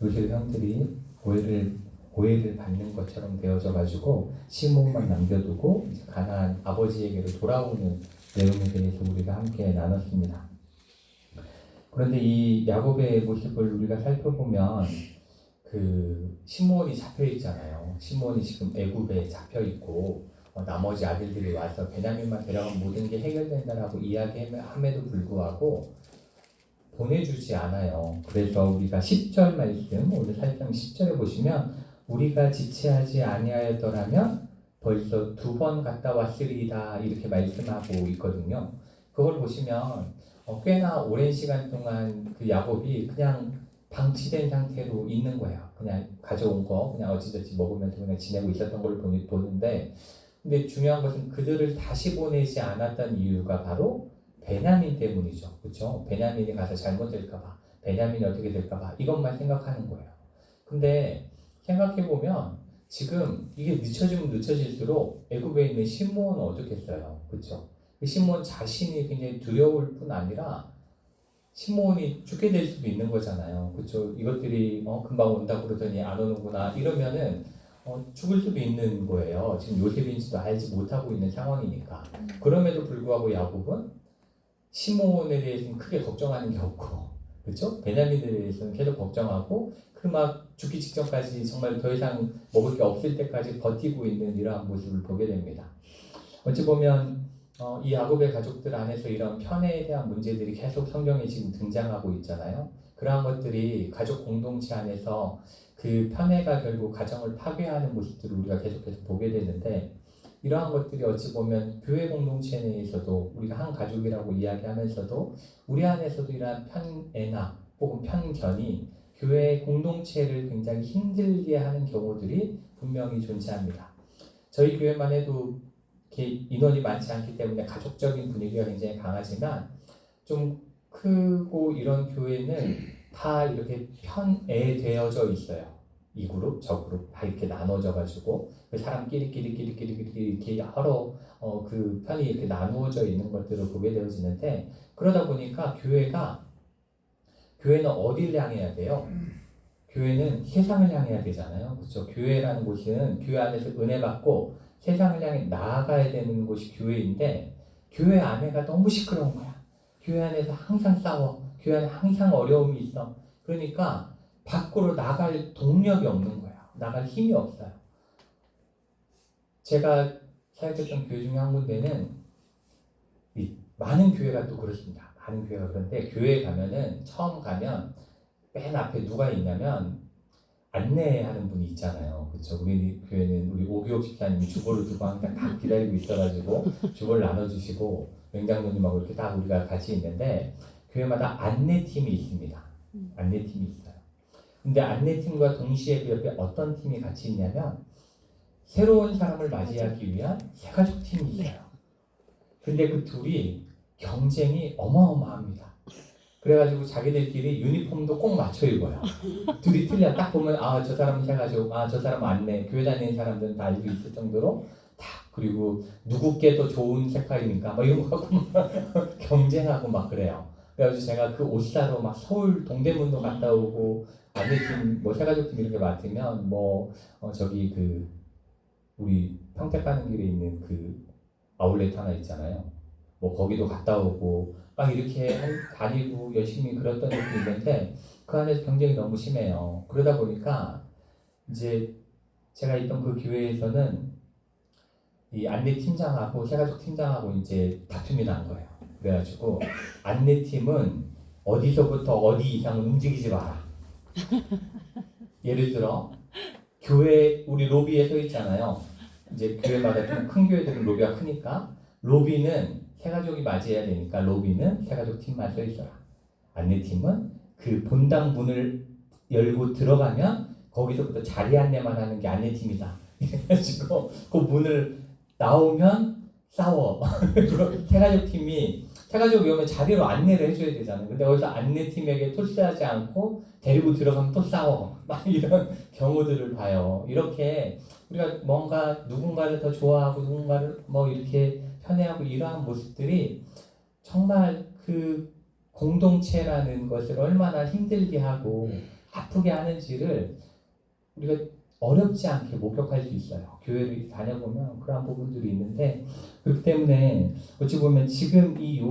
요셉 형들이 고해를 받는 것처럼 되어져 가지고 시몬만 남겨두고 이제 가나안 아버지에게로 돌아오는 내용에 대해서 우리가 함께 나눴습니다. 그런데 이 야곱의 모습을 우리가 살펴보면 그 시몬이 잡혀 있잖아요. 시몬이 지금 애굽에 잡혀 있고 나머지 아들들이 와서 베냐민만 데려가면 모든 게 해결된다라고 이야기함에도 불구하고 보내주지 않아요. 그래서 우리가 10절 말씀, 오늘 살짝 10절에 보시면 우리가 지체하지 아니하였더라면 벌써 2번 갔다 왔으리이다 이렇게 말씀하고 있거든요. 그걸 보시면 꽤나 오랜 시간 동안 그 야곱이 그냥 방치된 상태로 있는 거예요. 그냥 가져온 거 그냥 어찌저찌 먹으면서 그냥 지내고 있었던 걸 보는데, 근데 중요한 것은 그들을 다시 보내지 않았던 이유가 바로 베냐민 때문이죠. 그렇죠? 베냐민이 가서 잘못될까봐, 베냐민이 어떻게 될까봐 이것만 생각하는 거예요. 근데 생각해보면 지금 이게 늦춰지면 늦춰질수록 애굽에 있는 시므온은 어떻겠어요? 그렇죠? 그 시므온 자신이 굉장히 두려울 뿐 아니라 시므온이 죽게 될 수도 있는 거잖아요. 그렇죠? 이것들이 금방 온다 그러더니 안 오는구나 이러면은 죽을 수도 있는 거예요. 지금 요셉인지도 알지 못하고 있는 상황이니까. 그럼에도 불구하고 야곱은 시므온에 대해서는 크게 걱정하는 게 없고, 그렇죠? 베냐민에 대해서는 계속 걱정하고 그 막 죽기 직전까지 정말 더 이상 먹을 게 없을 때까지 버티고 있는 이러한 모습을 보게 됩니다. 어찌 보면 이 야곱의 가족들 안에서 이런 편애에 대한 문제들이 계속 성경에 지금 등장하고 있잖아요. 그러한 것들이 가족 공동체 안에서 그 편애가 결국 가정을 파괴하는 모습들을 우리가 계속해서 보게 되는데, 이러한 것들이 어찌 보면 교회 공동체 내에서도 우리가 한 가족이라고 이야기하면서도 우리 안에서도 이러한 편애나 혹은 편견이 교회 공동체를 굉장히 힘들게 하는 경우들이 분명히 존재합니다. 저희 교회만 해도 이렇게 인원이 많지 않기 때문에 가족적인 분위기가 굉장히 강하지만 좀 크고 이런 교회는 다 이렇게 편애되어져 있어요. 이 그룹, 저 그룹 다 이렇게 나눠져 가지고 그 사람끼리 이렇게 여러 그 편이 이렇게 나누어져 있는 것들을 보게 되어지는데, 그러다 보니까 교회는 어디를 향해야 돼요? 교회는 세상을 향해야 되잖아요. 그렇죠? 교회라는 곳은 교회 안에서 은혜 받고 세상을 향해 나아가야 되는 곳이 교회인데, 교회 안에가 너무 시끄러운 거야. 교회 안에서 항상 싸워. 교회 안에 항상 어려움이 있어. 그러니까 밖으로 나갈 동력이 없는 거야. 나갈 힘이 없어요. 제가 사역했던 교회 중에 한 군데는 많은 교회가 또 그렇습니다. 많은 교회가 그런데 교회에 가면은 처음 가면 맨 앞에 누가 있냐면 안내하는 분이 있잖아요. 그렇죠? 우리 교회는 우리 오교육 집사님이 주보를 두고 항상 다 기다리고 있어가지고 주보를 나눠주시고 명장로님하고 이렇게 다 우리가 같이 있는데, 교회마다 안내팀이 있습니다. 안내팀이 있어요. 근데 안내팀과 동시에 그 옆에 어떤 팀이 같이 있냐면 새로운 사람을 맞이하기 위한 새가족 팀이 있어요. 근데 그 둘이 경쟁이 어마어마합니다. 그래가지고 자기들끼리 유니폼도 꼭 맞춰 입어요. 둘이 틀려. 딱 보면 저 사람은 새가족, 저 사람은 안내. 교회 다니는 사람들은 다 알고 있을 정도로 다. 그리고 누구께 더 좋은 색깔입니까? 막 이런 거 갖고 막 경쟁하고 막 그래요. 그래가지고 제가 그 옷 사러 막 서울 동대문도 갔다 오고, 안내팀 뭐 새가족팀 이렇게 맡으면 저기 그 우리 평택 가는 길에 있는 그 아울렛 하나 있잖아요. 거기도 갔다 오고 막 이렇게 다니고 열심히 그랬던 적도 있는데, 그 안에서 경쟁이 너무 심해요. 그러다 보니까 이제 제가 있던 그 교회에서는 이 안내팀장하고 새가족 팀장하고 이제 다툼이 난 거예요. 그래가지고 안내팀은 어디서부터 어디 이상은 움직이지 마라. 예를 들어 교회 우리 로비에 서 있잖아요. 이제 교회마다 좀 큰 교회들은 로비가 크니까 로비는 새가족이 맞이해야 되니까 로비는 새가족 팀만 서 있어라. 안내팀은 그 본당 문을 열고 들어가면 거기서부터 자리 안내만 하는 게 안내팀이다. 그래가지고 그 문을 나오면 싸워. 새가족 팀이 새가족이 오면 자리로 안내를 해줘야 되잖아요. 근데 거기서 안내팀에게 토스하지 않고 데리고 들어가면 또 싸워. 막 이런 경우들을 봐요. 이렇게 우리가 뭔가 누군가를 더 좋아하고 누군가를 이렇게 편애하고 이러한 모습들이 정말 그 공동체라는 것을 얼마나 힘들게 하고 아프게 하는지를 우리가 어렵지 않게 목격할 수 있어요. 교회를 다녀보면 그런 부분들이 있는데, 그렇기 때문에 어찌 보면 지금 이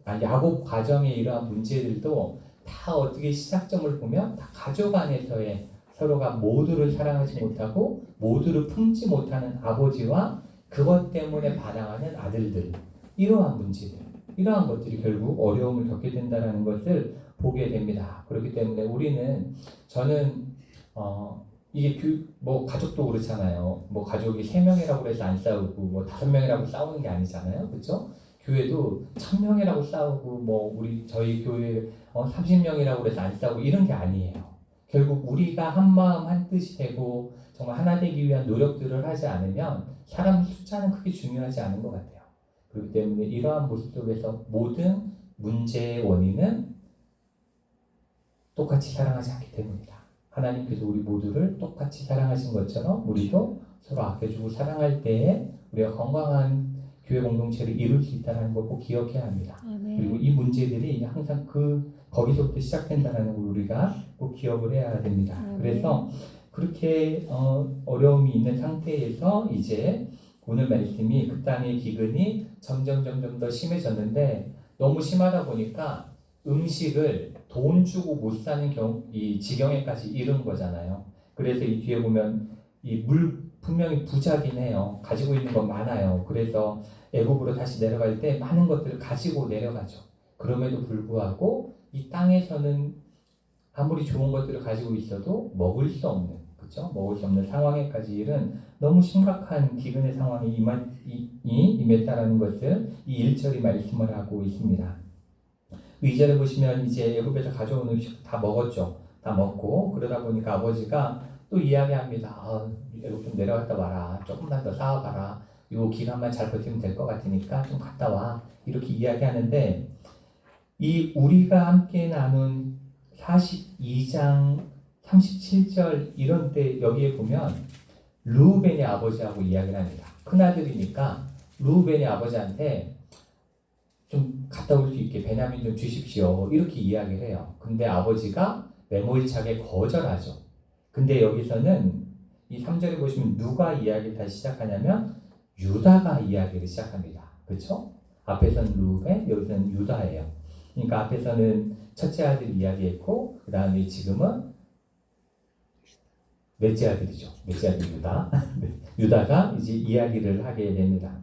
야곱 가정의 이러한 문제들도 다 어떻게 시작점을 보면 다 가족 안에서의 서로가 모두를 사랑하지 못하고 모두를 품지 못하는 아버지와 그것 때문에 반항하는 아들들, 이러한 문제들, 이러한 것들이 결국 어려움을 겪게 된다는 것을 보게 됩니다. 그렇기 때문에 저는 이게 뭐 가족도 그렇잖아요. 뭐 가족이 3명이라고 해서 안 싸우고 뭐 5명이라고 싸우는 게 아니잖아요. 그렇죠? 교회도 1000명이라고 싸우고 뭐 저희 교회 30명이라고 해서 안 싸우고 이런 게 아니에요. 결국 우리가 한 마음 한 뜻이 되고 정말 하나 되기 위한 노력들을 하지 않으면 사람 숫자는 크게 중요하지 않은 것 같아요. 그렇기 때문에 이러한 모습 속에서 모든 문제의 원인은 똑같이 사랑하지 않기 때문이다. 하나님께서 우리 모두를 똑같이 사랑하신 것처럼 우리도 서로 아껴주고 사랑할 때에 우리가 건강한 교회 공동체를 이룰 수 있다는 걸 꼭 기억해야 합니다. 그리고 이 문제들이 항상 거기서부터 시작된다는 걸 우리가 꼭 기억을 해야 됩니다. 그래서 그렇게 어려움이 있는 상태에서 이제 오늘 말씀이 그 땅의 기근이 점점 더 심해졌는데, 너무 심하다 보니까 음식을 돈 주고 못 사는 이 지경에까지 이른 거잖아요. 그래서 이 뒤에 보면 분명히 부자긴 해요. 가지고 있는 건 많아요. 그래서 애굽으로 다시 내려갈 때 많은 것들을 가지고 내려가죠. 그럼에도 불구하고 이 땅에서는 아무리 좋은 것들을 가지고 있어도 먹을 수 없는, 그렇죠? 먹을 수 없는 상황에까지 이른 너무 심각한 기근의 상황이 임했다라는 것을 이 1절이 말씀을 하고 있습니다. 2절에 보시면 이제 애굽에서 가져온 음식 다 먹었죠. 다 먹고 그러다 보니까 아버지가 또 이야기합니다. 애굽 좀 내려갔다 와라. 조금만 더 쌓아봐라. 요 기간만 잘 버티면 될 것 같으니까 좀 갔다 와. 이렇게 이야기하는데, 이 우리가 함께 나눈 42장 37절 이런 때 여기에 보면 르우벤의 아버지하고 이야기를 합니다. 큰아들이니까 르우벤의 아버지한테 좀 갔다 올 수 있게 베냐민 좀 주십시오. 이렇게 이야기를 해요. 근데 아버지가 매몰차게 거절하죠. 근데 여기서는 이 3절에 보시면 누가 이야기를 다시 시작하냐면 유다가 이야기를 시작합니다. 그렇죠? 앞에서는 르우벤, 여기서는 유다예요. 그러니까 앞에서는 첫째 아들 이야기했고 그 다음에 지금은 넷째 아들이죠. 넷째 아들 유다. 유다가 이제 이야기를 하게 됩니다.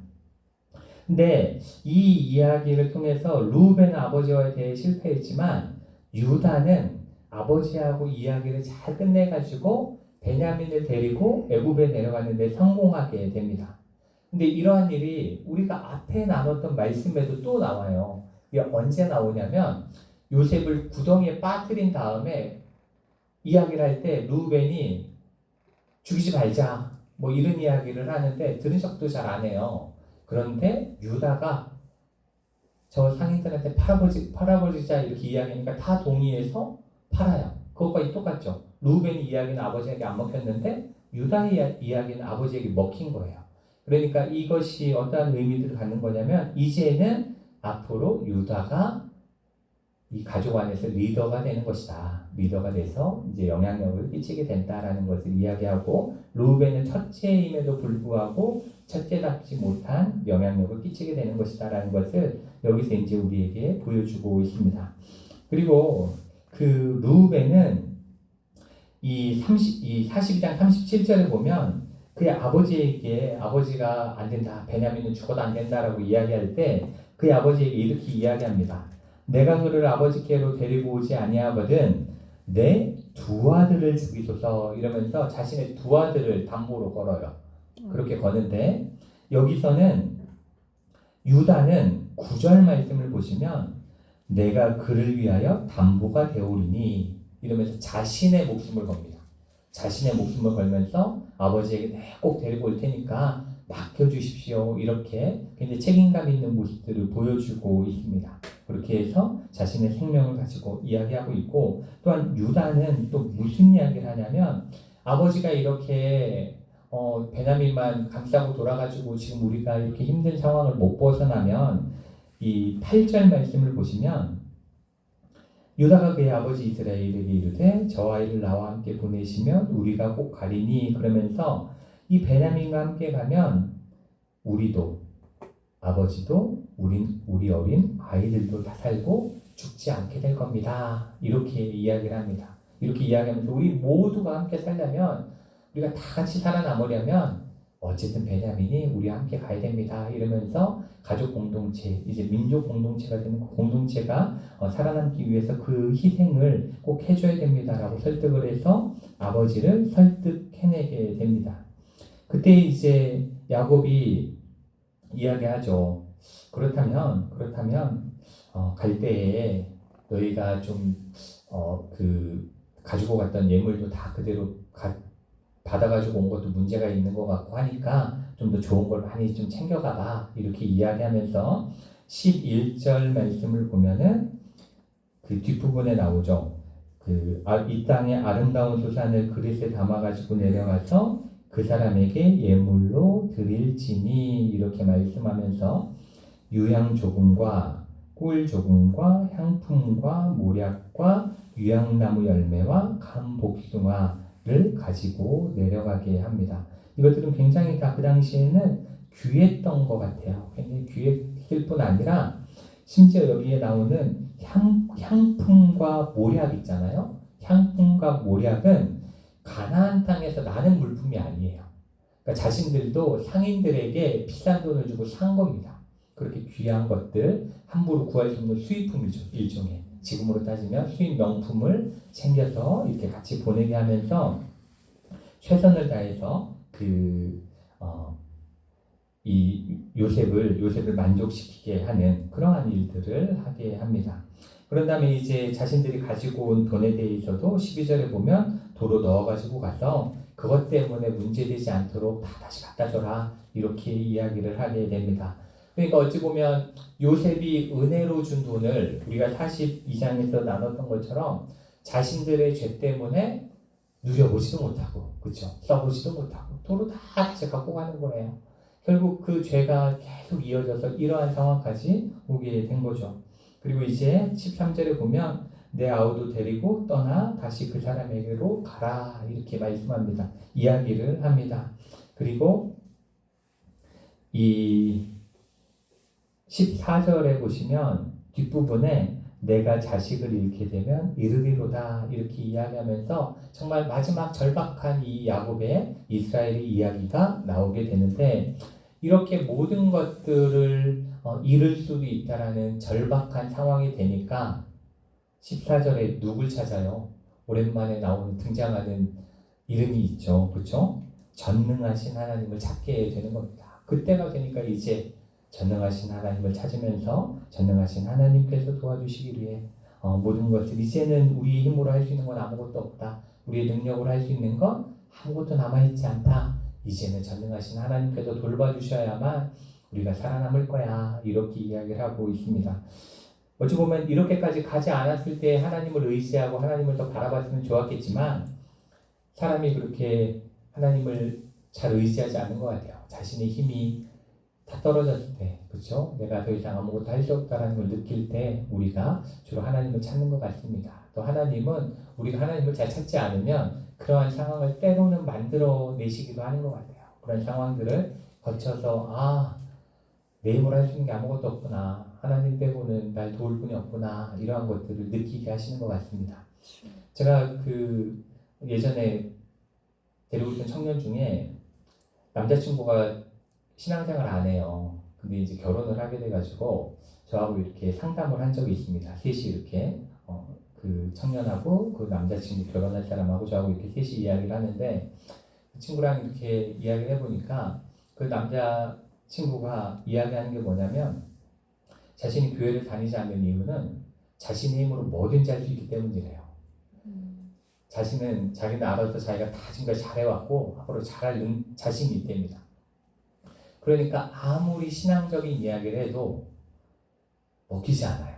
근데 이 이야기를 통해서 르우벤은 아버지와 대해 실패했지만 유다는 아버지하고 이야기를 잘 끝내가지고 베냐민을 데리고 애굽에 내려가는데 성공하게 됩니다. 근데 이러한 일이 우리가 앞에 나눴던 말씀에도 또 나와요. 이게 언제 나오냐면 요셉을 구덩이에 빠뜨린 다음에 이야기를 할 때 르우벤이 죽이지 말자 뭐 이런 이야기를 하는데 들은 척도 잘 안 해요. 그런데 유다가 저 상인들한테 팔아버리자 이렇게 이야기하니까 다 동의해서 팔아요. 그것과 똑같죠. 르우벤의 이야기는 아버지에게 안 먹혔는데 유다의 이야기는 아버지에게 먹힌 거예요. 그러니까 이것이 어떠한 의미를 갖는 거냐면 이제는 앞으로 유다가 이 가족 안에서 리더가 되는 것이다. 리더가 돼서 이제 영향력을 끼치게 된다라는 것을 이야기하고, 르우벤은 첫째임에도 불구하고 첫째답지 못한 영향력을 끼치게 되는 것이다라는 것을 여기서 이제 우리에게 보여주고 있습니다. 그리고 그 르우벤은 이 42장 37절에 보면 그의 아버지에게 아버지가 안 된다, 베냐민은 죽어도 안 된다라고 이야기할 때 그의 아버지에게 이렇게 이야기합니다. 내가 그를 아버지께로 데리고 오지 아니하거든 내 두 아들을 죽이소서, 이러면서 자신의 두 아들을 담보로 걸어요. 그렇게 거는데 여기서는 유다는 9절 말씀을 보시면 내가 그를 위하여 담보가 되오리니 이러면서 자신의 목숨을 겁니다. 자신의 목숨을 걸면서 아버지에게 내가 꼭 데리고 올 테니까 맡겨주십시오. 이렇게 굉장히 책임감 있는 모습들을 보여주고 있습니다. 그렇게 해서 자신의 생명을 가지고 이야기하고 있고, 또한 유다는 또 무슨 이야기를 하냐면 아버지가 이렇게 베냐민만 감싸고 돌아가지고 지금 우리가 이렇게 힘든 상황을 못 벗어나면 이 8절 말씀을 보시면 유다가 그의 아버지 이스라엘에게 이르되 저 아이를 나와 함께 보내시면 우리가 꼭 가리니 그러면서 이 베냐민과 함께 가면 우리도 아버지도 우리 어린 아이들도 다 살고 죽지 않게 될 겁니다. 이렇게 이야기를 합니다. 이렇게 이야기하면서 우리 모두가 함께 살려면 우리가 다 같이 살아남으려면 어쨌든 베냐민이 우리와 함께 가야 됩니다. 이러면서 가족 공동체, 이제 민족 공동체가 되는 그 공동체가 살아남기 위해서 그 희생을 꼭 해줘야 됩니다라고 설득을 해서 아버지를 설득해내게 됩니다. 그때 이제 야곱이 이야기하죠. 그렇다면 갈 때에 너희가 좀 가지고 갔던 예물도 다 그대로 받아가지고 온 것도 문제가 있는 것 같고 하니까 좀 더 좋은 걸 많이 좀 챙겨가봐. 이렇게 이야기하면서 11절 말씀을 보면은 그 뒷부분에 나오죠. 이 땅의 아름다운 소산을 그릇에 담아가지고 내려가서 그 사람에게 예물로 드릴지니 이렇게 말씀하면서 유향 조금과 꿀 조금과 향품과 모략과 유향나무 열매와 감 복숭아를 가지고 내려가게 합니다. 이것들은 굉장히 다 그 당시에는 귀했던 것 같아요. 굉장히 귀했을 뿐 아니라 심지어 여기에 나오는 향품과 모략 있잖아요. 향품과 모략은 가나안 땅에서 나는 물품이 아니에요. 그러니까 자신들도 상인들에게 비싼 돈을 주고 산 겁니다. 그렇게 귀한 것들 함부로 구할 수 없는 수입품이죠. 일종의 지금으로 따지면 수입 명품을 챙겨서 이렇게 같이 보내게 하면서 최선을 다해서 이 요셉을 만족시키게 하는 그러한 일들을 하게 합니다. 그런 다음에 이제 자신들이 가지고 온 돈에 대해서도 12절에 보면 도로 넣어가지고 가서 그것 때문에 문제되지 않도록 다 다시 갖다 줘라 이렇게 이야기를 하게 됩니다. 그러니까 어찌 보면 요셉이 은혜로 준 돈을 우리가 42장에서 나눴던 것처럼 자신들의 죄 때문에 누려보지도 못하고 그렇죠? 써보지도 못하고 도로 다 다시 갖고 가는 거예요. 결국 그 죄가 계속 이어져서 이러한 상황까지 오게 된 거죠. 그리고 이제 13절에 보면 내 아우도 데리고 떠나 다시 그 사람에게로 가라 이렇게 말씀합니다. 이야기를 합니다. 그리고 이 14절에 보시면 뒷부분에 내가 자식을 잃게 되면 이르리로다 이렇게 이야기하면서 정말 마지막 절박한 이 야곱의 이스라엘의 이야기가 나오게 되는데 이렇게 모든 것들을 잃을 수도 있다라는 절박한 상황이 되니까 14절에 누굴 찾아요? 오랜만에 등장하는 이름이 있죠. 그렇죠? 전능하신 하나님을 찾게 되는 겁니다. 그때가 되니까 이제 전능하신 하나님을 찾으면서 전능하신 하나님께서 도와주시기 위해 모든 것을 이제는 우리의 힘으로 할 수 있는 건 아무것도 없다. 우리의 능력으로 할 수 있는 건 아무것도 남아있지 않다. 이제는 전능하신 하나님께서 돌봐주셔야만 우리가 살아남을 거야. 이렇게 이야기를 하고 있습니다. 어찌 보면 이렇게까지 가지 않았을 때 하나님을 의지하고 하나님을 더 바라봤으면 좋았겠지만 사람이 그렇게 하나님을 잘 의지하지 않는 것 같아요. 자신의 힘이 다 떨어졌을 때, 그렇죠? 내가 더 이상 아무것도 할 수 없다라는 걸 느낄 때 우리가 주로 하나님을 찾는 것 같습니다. 또 하나님은 우리가 하나님을 잘 찾지 않으면 그러한 상황을 때로는 만들어내시기도 하는 것 같아요. 그런 상황들을 거쳐서 내 힘으로 할 수 있는 게 아무것도 없구나. 하나님 빼고는 날 도울 분이 없구나. 이러한 것들을 느끼게 하시는 것 같습니다. 제가 예전에 데리고 있던 청년 중에 남자친구가 신앙생활 안 해요. 근데 이제 결혼을 하게 돼가지고 저하고 이렇게 상담을 한 적이 있습니다. 셋이 이렇게 그 청년하고 그 남자친구 결혼할 사람하고 저하고 이렇게 셋이 이야기를 하는데 그 친구랑 이렇게 이야기를 해보니까 그 남자친구가 이야기하는 게 뭐냐면 자신이 교회를 다니지 않는 이유는 자신의 힘으로 뭐든지 할 수 있기 때문이래요. 자기는 알아서 자기가 다 지금까지 잘해왔고 앞으로 잘할 자신이 있답니다. 그러니까 아무리 신앙적인 이야기를 해도 먹히지 않아요.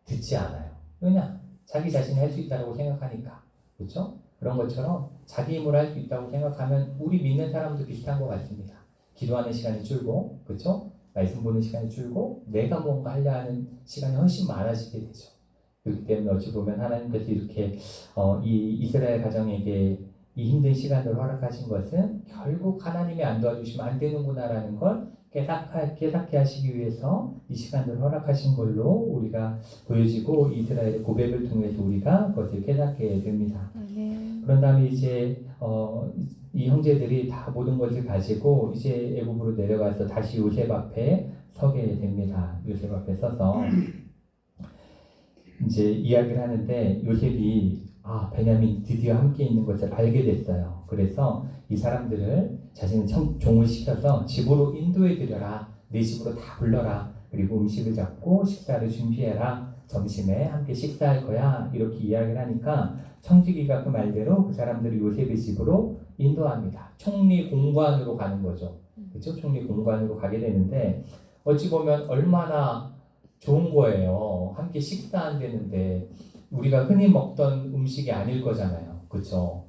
듣지 않아요. 왜냐? 자기 자신이 할 수 있다고 생각하니까. 그렇죠? 그런 것처럼 자기 힘으로 할 수 있다고 생각하면 우리 믿는 사람도 비슷한 것 같습니다. 기도하는 시간이 줄고, 그렇죠? 말씀 보는 시간이 줄고 내가 뭔가 하려 하는 시간이 훨씬 많아지게 되죠. 그렇기 때문에 어찌 보면 하나님께서 이렇게 이 이스라엘 가정에게 이 힘든 시간을 허락하신 것은 결국 하나님이 안 도와주시면 안 되는구나라는 걸 깨닫게 하시기 위해서 이 시간을 허락하신 걸로 우리가 보여지고 이스라엘의 고백을 통해서 우리가 그것을 깨닫게 됩니다. 그런 다음에 이제 이 형제들이 다 모든 것을 가지고 이제 애굽으로 내려가서 다시 요셉 앞에 서게 됩니다. 요셉 앞에 서서 이제 이야기를 하는데 요셉이 베냐민 드디어 함께 있는 것을 알게 됐어요. 그래서 이 사람들을 자신의 종을 시켜서 집으로 인도해 드려라. 내 집으로 다 불러라. 그리고 음식을 잡고 식사를 준비해라. 점심에 함께 식사할 거야. 이렇게 이야기를 하니까 청지기가 그 말대로 그 사람들을 요셉의 집으로 인도합니다. 총리 공관으로 가는 거죠. 그렇죠? 총리 공관으로 가게 되는데 어찌 보면 얼마나 좋은 거예요. 함께 식사한다는데 우리가 흔히 먹던 음식이 아닐 거잖아요. 그렇죠?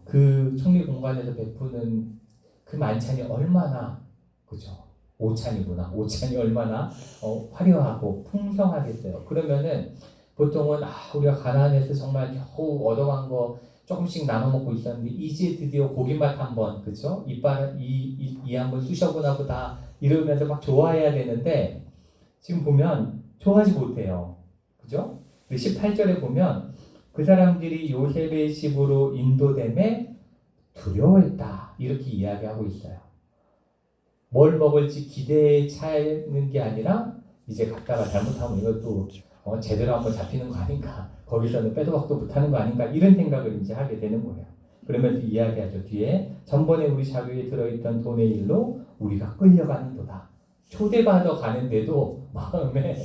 그 총리 공간에서 베푸는 그 만찬이 얼마나, 그렇죠? 오찬이구나. 오찬이 얼마나 화려하고 풍성하겠어요. 그러면은 보통은 우리가 가나안에서 정말 겨우 얻어간 거 조금씩 나눠 먹고 있었는데 이제 드디어 고기맛 한번, 그렇죠? 이빨 이 한번 쑤셔보나 보다 이러면서 막 좋아해야 되는데 지금 보면 좋아하지 못해요. 그죠? 18절에 보면 그 사람들이 요셉의 집으로 인도됨에 두려워했다. 이렇게 이야기하고 있어요. 뭘 먹을지 기대에 차는 게 아니라 이제 갔다가 잘못하면 이것도 제대로 한번 잡히는 거 아닌가. 거기서는 빼도 박도 못하는 거 아닌가. 이런 생각을 이제 하게 되는 거예요. 그러면서 이야기하죠. 뒤에 전번에 우리 자루에 들어있던 돈의 일로 우리가 끌려가는도다. 초대받아 가는데도 마음에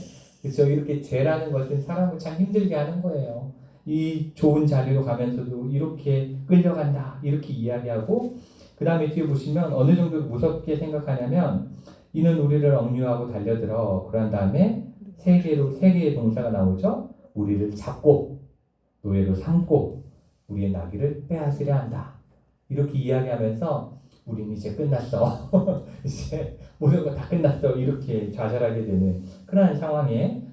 그렇죠. 이렇게 죄라는 것은 사람을 참 힘들게 하는 거예요. 이 좋은 자리로 가면서도 이렇게 끌려간다. 이렇게 이야기하고 그 다음에 뒤에 보시면 어느 정도 무섭게 생각하냐면 이는 우리를 억류하고 달려들어 그런 다음에 세 개의 동사가 나오죠. 우리를 잡고 노예로 삼고 우리의 나귀를 빼앗으려 한다. 이렇게 이야기하면서 우린 이제 끝났어. 이제 모든 거 다 끝났어. 이렇게 좌절하게 되는 그런 상황에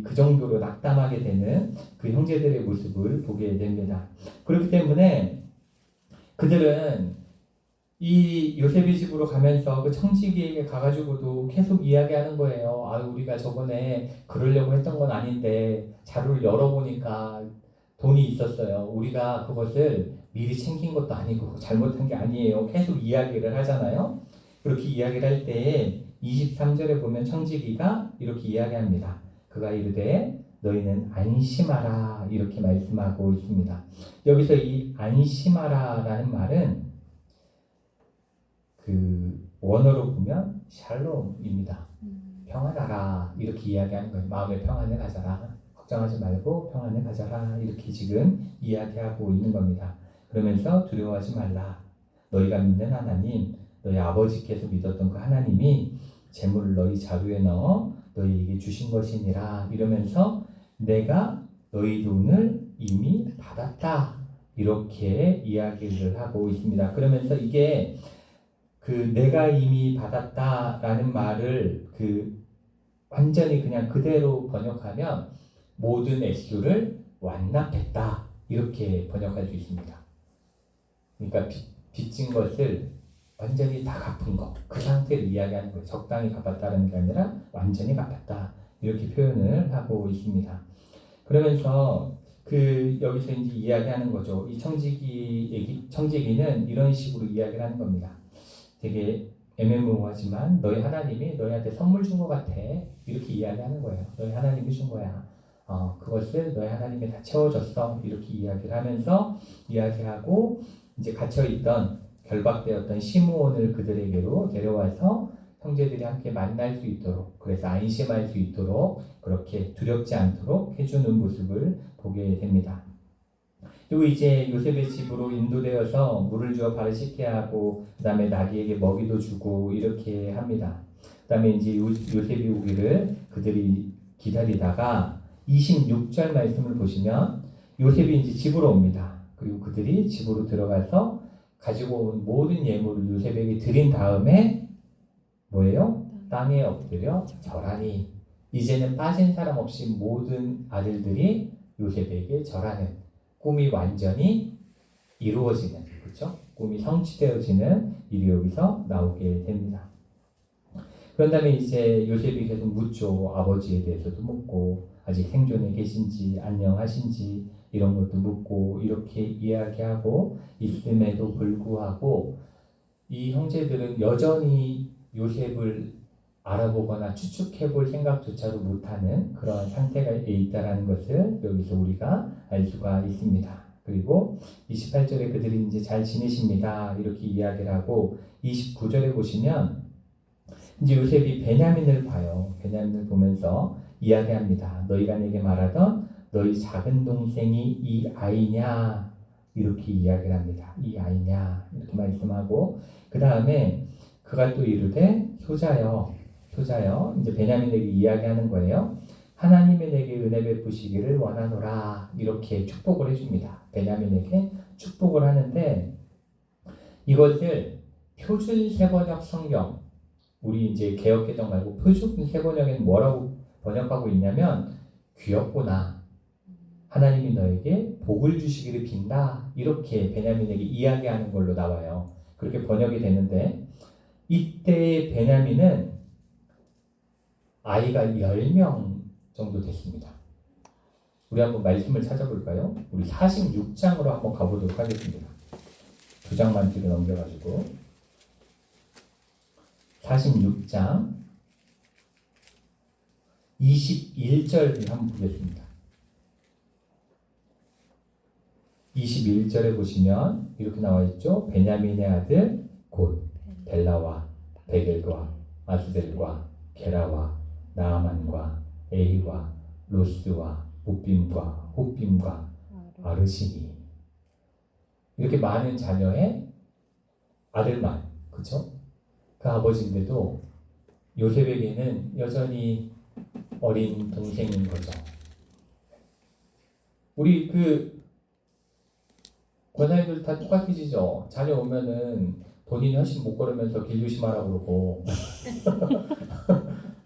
그 정도로 낙담하게 되는 그 형제들의 모습을 보게 됩니다. 그렇기 때문에 그들은 이 요셉의 집으로 가면서 그 청지기에게 가가지고도 계속 이야기하는 거예요. 우리가 저번에 그러려고 했던 건 아닌데 자루를 열어보니까 돈이 있었어요. 우리가 그것을 미리 챙긴 것도 아니고 잘못한 게 아니에요. 계속 이야기를 하잖아요. 그렇게 이야기를 할 때에 23절에 보면 청지기가 이렇게 이야기합니다. 그가 이르되 너희는 안심하라 이렇게 말씀하고 있습니다. 여기서 이 안심하라라는 말은 그 원어로 보면 샬롬입니다. 평안하라 이렇게 이야기하는 거예요. 마음의 평안을 가져라. 걱정하지 말고 평안을 가져라 이렇게 지금 이야기하고 있는 겁니다. 그러면서 두려워하지 말라. 너희가 믿는 하나님, 너희 아버지께서 믿었던 그 하나님이 재물을 너희 자루에 넣어 너희에게 주신 것이니라 이러면서 내가 너희 돈을 이미 받았다 이렇게 이야기를 하고 있습니다. 그러면서 이게 그 내가 이미 받았다라는 말을 완전히 그냥 그대로 번역하면 모든 액수를 완납했다 이렇게 번역할 수 있습니다. 그러니까 빚진 것을 완전히 다 갚은 거, 그 상태를 이야기하는 거예요. 적당히 갚았다는 게 아니라 완전히 갚았다 이렇게 표현을 하고 있습니다. 그러면서 여기서 이제 이야기하는 거죠. 이 청지기는 이런 식으로 이야기를 하는 겁니다. 되게 애매모호하지만 너희 하나님이 너희한테 선물 준 것 같아 이렇게 이야기하는 거예요. 너희 하나님이 준 거야. 그것을 너희 하나님이 다 채워줬어 이렇게 이야기를 하면서 이야기하고 이제 갇혀있던 결박되었던 시므온을 그들에게로 데려와서 형제들이 함께 만날 수 있도록 그래서 안심할 수 있도록 그렇게 두렵지 않도록 해주는 모습을 보게 됩니다. 그리고 이제 요셉의 집으로 인도되어서 물을 주어 발을 씻게 하고 그 다음에 나귀에게 먹이도 주고 이렇게 합니다. 그 다음에 이제 요셉이 오기를 그들이 기다리다가 26절 말씀을 보시면 요셉이 이제 집으로 옵니다. 그리고 그들이 집으로 들어가서 가지고 온 모든 예물을 요셉에게 드린 다음에 뭐예요? 땅에 엎드려 절하니 이제는 빠진 사람 없이 모든 아들들이 요셉에게 절하는 꿈이 완전히 이루어지는, 그렇죠? 꿈이 성취되어지는 일이 여기서 나오게 됩니다. 그런 다음에 이제 요셉이 계속 묻죠. 아버지에 대해서도 묻고 아직 생존해 계신지 안녕하신지 이런 것도 묻고 이렇게 이야기하고 있음에도 불구하고 이 형제들은 여전히 요셉을 알아보거나 추측해볼 생각조차도 못하는 그런 상태가 있다라는 것을 여기서 우리가 알 수가 있습니다. 그리고 28절에 그들이 이제 잘 지내십니다. 이렇게 이야기를 하고 29절에 보시면 이제 요셉이 베냐민을 봐요. 베냐민을 보면서 이야기합니다. 너희가 내게 말하던 너희 작은 동생이 이 아이냐? 이렇게 이야기를 합니다. 이 아이냐? 이렇게 말씀하고 그 다음에 그가 또 이르되 효자여 이제 베냐민에게 이야기하는 거예요. 하나님이 내게 은혜 베푸시기를 원하노라 이렇게 축복을 해줍니다. 베냐민에게 축복을 하는데 이것을 표준 세번역 성경 우리 이제 개역개정 말고 표준 세번역에는 뭐라고 번역하고 있냐면 귀엽구나 하나님이 너에게 복을 주시기를 빈다 이렇게 베냐민에게 이야기하는 걸로 나와요. 그렇게 번역이 되는데 이때 베냐민은 아이가 10명 정도 됐습니다. 우리 한번 말씀을 찾아볼까요? 우리 46장으로 한번 가보도록 하겠습니다. 두 장만 뒤로 넘겨가지고 46장 21절을 한번 보겠습니다. 21절에 보시면 이렇게 나와 있죠. 베냐민의 아들 곧 벨라와 베겔과 아스벨과 게라와 나아만과 에이와 로스와 묵빔과 홉빔과 아르시니 이렇게 많은 자녀의 아들만 그렇죠? 그 아버지인데도 요셉에게는 여전히 어린 동생인 거죠. 우리 그 권사님들 다 똑같으시죠? 자녀 오면은 본인이 훨씬 못 걸으면서 길 조심하라고 그러고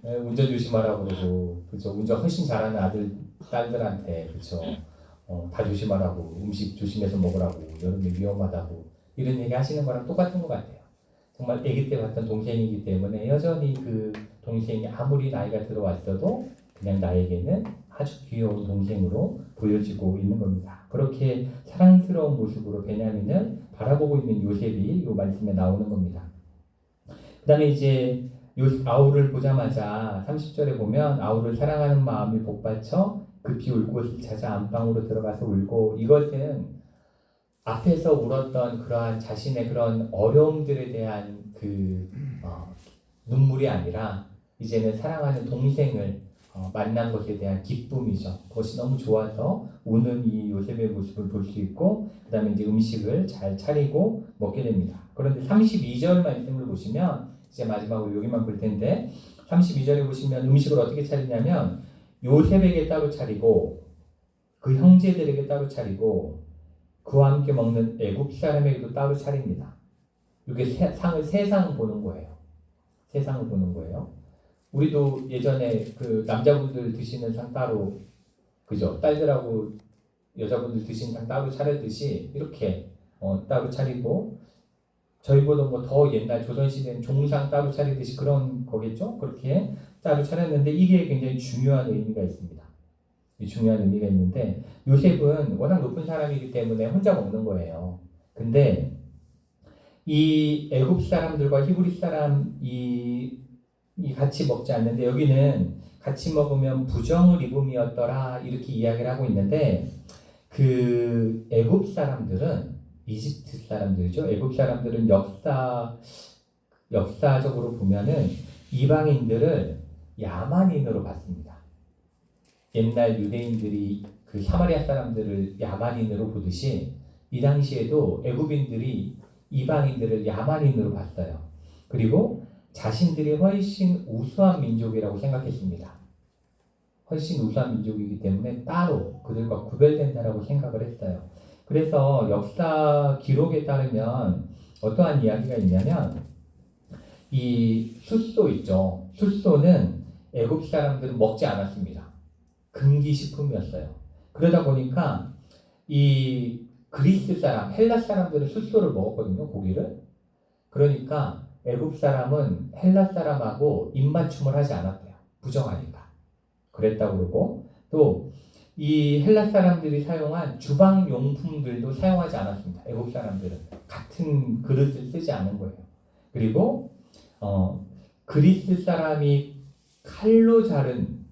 네, 운전 조심하라고 그러고 그죠? 운전 훨씬 잘하는 아들 딸들한테 그죠? 다 조심하라고 음식 조심해서 먹으라고 여름에 위험하다고 이런 얘기 하시는 거랑 똑같은 것 같아요. 정말 아기 때 봤던 동생이기 때문에 여전히 그 동생이 아무리 나이가 들어왔어도 그냥 나에게는 아주 귀여운 동생으로 보여지고 있는 겁니다. 그렇게 사랑스러운 모습으로 베냐민을 바라보고 있는 요셉이 이 말씀에 나오는 겁니다. 그 다음에 이제 아우를 보자마자 30절에 보면 아우를 사랑하는 마음이 복받쳐 급히 울 곳을 찾아 안방으로 들어가서 울고 이것은 앞에서 울었던 그러한 자신의 그런 어려움들에 대한 그 눈물이 아니라 이제는 사랑하는 동생을 만난 것에 대한 기쁨이죠. 그것이 너무 좋아서 우는 이 요셉의 모습을 볼 수 있고 그 다음에 이제 음식을 잘 차리고 먹게 됩니다. 그런데 32절 말씀을 보시면 이제 마지막으로 여기만 볼 텐데 32절에 보시면 음식을 어떻게 차리냐면 요셉에게 따로 차리고 그 형제들에게 따로 차리고 그와 함께 먹는 애굽 사람에게도 따로 차립니다. 이게 상을 세 상 보는 거예요. 세 상을 보는 거예요. 우리도 예전에 그 남자분들 드시는 상 따로 그죠? 딸들하고 여자분들 드시는 상 따로 차렸듯이 이렇게 따로 차리고 저희보다 뭐 더 옛날 조선시대는 종상 따로 차리듯이 그런 거겠죠? 그렇게 따로 차렸는데 이게 굉장히 중요한 의미가 있습니다. 중요한 의미가 있는데 요셉은 워낙 높은 사람이기 때문에 혼자 먹는 거예요. 근데 이 애굽 사람들과 히브리 사람이 같이 먹지 않는데 여기는 같이 먹으면 부정을 입음이었더라 이렇게 이야기를 하고 있는데 그 애굽 사람들은 이집트 사람들이죠. 애굽 사람들은 역사적으로 보면은 이방인들을 야만인으로 봤습니다. 옛날 유대인들이 그 사마리아 사람들을 야만인으로 보듯이 이 당시에도 애굽인들이 이방인들을 야만인으로 봤어요. 그리고 자신들이 훨씬 우수한 민족이라고 생각했습니다. 훨씬 우수한 민족이기 때문에 따로 그들과 구별된다라고 생각을 했어요. 그래서 역사 기록에 따르면 어떠한 이야기가 있냐면 이 숫소 있죠. 숫소는 애굽 사람들은 먹지 않았습니다. 금기 식품이었어요. 그러다 보니까 이 그리스 사람, 헬라 사람들은 숫소를 먹었거든요, 고기를. 그러니까 애굽 사람은 헬라 사람하고 입맞춤을 하지 않았대요. 부정하니까. 그랬다고 그러고 또 이 헬라 사람들이 사용한 주방 용품들도 사용하지 않았습니다. 애굽 사람들은 같은 그릇을 쓰지 않은 거예요. 그리고 그리스 사람의 칼로 자른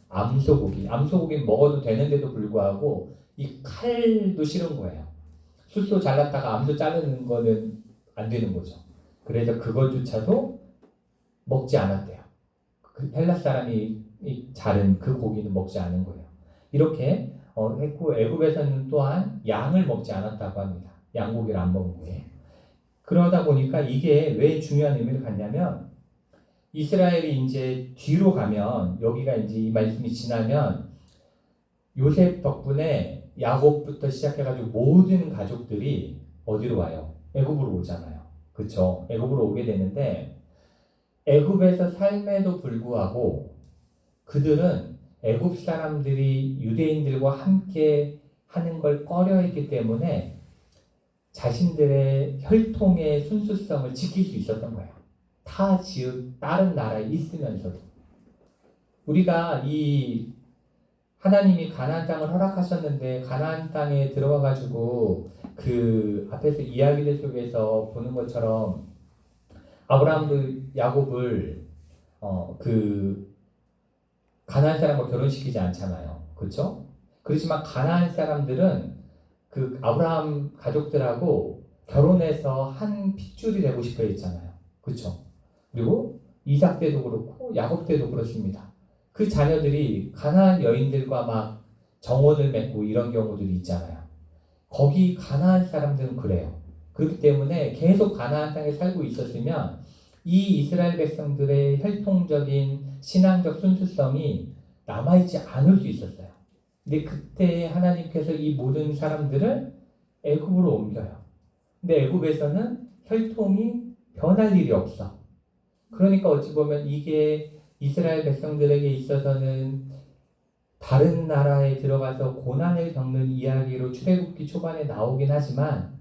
암소고기는 먹어도 되는데도 불구하고 이 칼도 싫은 거예요. 숫소 잘랐다가 암소 자르는 거는 안 되는 거죠. 그래서 그것조차도 먹지 않았대요. 그 헬라 사람이 자른 그 고기는 먹지 않은 거예요. 이렇게 했고 애굽에서는 또한 양을 먹지 않았다고 합니다. 양고기를 안 먹은 거예요. 그러다 보니까 이게 왜 중요한 의미를 갖냐면 이스라엘이 이제 뒤로 가면 여기가 이제 이 말씀이 지나면 요셉 덕분에 야곱부터 시작해가지고 모든 가족들이 어디로 와요? 애굽으로 오잖아요. 그렇죠? 애굽으로 오게 되는데 애굽에서 삶에도 불구하고 그들은 애굽 사람들이 유대인들과 함께 하는 걸 꺼려했기 때문에 자신들의 혈통의 순수성을 지킬 수 있었던 거예요. 타 지역 다른 나라에 있으면서도 우리가 이 하나님이 가나안 땅을 허락하셨는데 가나안 땅에 들어가 가지고 그 앞에서 이야기들 속에서 보는 것처럼 아브라함도 야곱을 그 가나안 사람과 결혼시키지 않잖아요. 그렇죠? 그렇지만 가나안 사람들은 그 아브라함 가족들하고 결혼해서 한 핏줄이 되고 싶어 했잖아요. 그렇죠? 그리고 이삭 때도 그렇고 야곱 때도 그렇습니다. 그 자녀들이 가나안 여인들과 막 정혼을 맺고 이런 경우들이 있잖아요. 거기 가나안 사람들은 그래요. 그렇기 때문에 계속 가나안 땅에 살고 있었으면 이 이스라엘 백성들의 혈통적인 신앙적 순수성이 남아있지 않을 수 있었어요. 근데 그때 하나님께서 이 모든 사람들을 애굽으로 옮겨요. 근데 애굽에서는 혈통이 변할 일이 없어. 그러니까 어찌 보면 이게 이스라엘 백성들에게 있어서는 다른 나라에 들어가서 고난을 겪는 이야기로 출애굽기 초반에 나오긴 하지만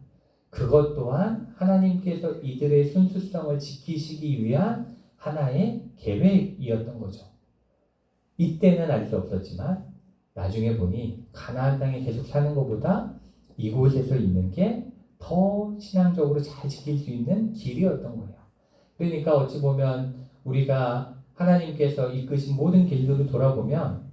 그것 또한 하나님께서 이들의 순수성을 지키시기 위한 하나의 계획이었던 거죠. 이때는 알 수 없었지만 나중에 보니 가나안 땅에 계속 사는 것보다 이곳에서 있는 게 더 신앙적으로 잘 지킬 수 있는 길이었던 거예요. 그러니까 어찌 보면 우리가 하나님께서 이끄신 모든 길들을 돌아보면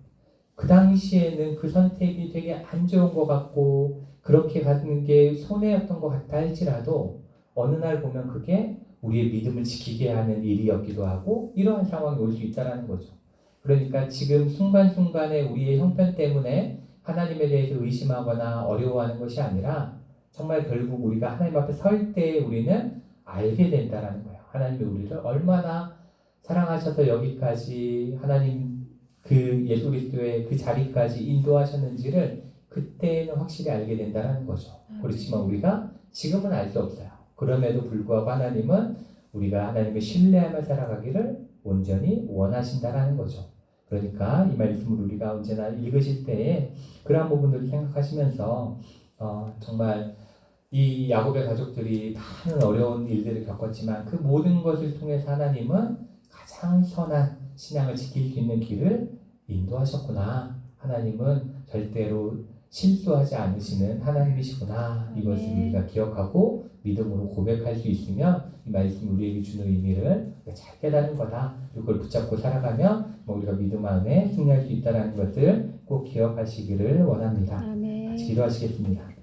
그 당시에는 그 선택이 되게 안 좋은 것 같고 그렇게 가는 게 손해였던 것 같다 할지라도 어느 날 보면 그게 우리의 믿음을 지키게 하는 일이었기도 하고 이러한 상황이 올 수 있다는 거죠. 그러니까 지금 순간순간에 우리의 형편 때문에 하나님에 대해서 의심하거나 어려워하는 것이 아니라 정말 결국 우리가 하나님 앞에 설 때 우리는 알게 된다는 거예요. 하나님이 우리를 얼마나 사랑하셔서 여기까지 하나님 그 예수 그리스도의 그 자리까지 인도하셨는지를 그때는 확실히 알게 된다는 거죠. 그렇지만 우리가 지금은 알 수 없어요. 그럼에도 불구하고 하나님은 우리가 하나님을 신뢰하며 살아가기를 온전히 원하신다는 거죠. 그러니까 이 말씀을 우리가 언제나 읽으실 때에 그러한 부분들을 생각하시면서 정말 이 야곱의 가족들이 많은 어려운 일들을 겪었지만 그 모든 것을 통해서 하나님은 가장 선한 신앙을 지킬 수 있는 길을 인도하셨구나. 하나님은 절대로 실수하지 않으시는 하나님이시구나. 이것을 우리가 기억하고 믿음으로 고백할 수 있으면 이 말씀이 우리에게 주는 의미를 잘 깨달은 거다. 이걸 붙잡고 살아가면 우리가 믿음 안에 승리할 수 있다는 것을 꼭 기억하시기를 원합니다. 같이 기도하시겠습니다.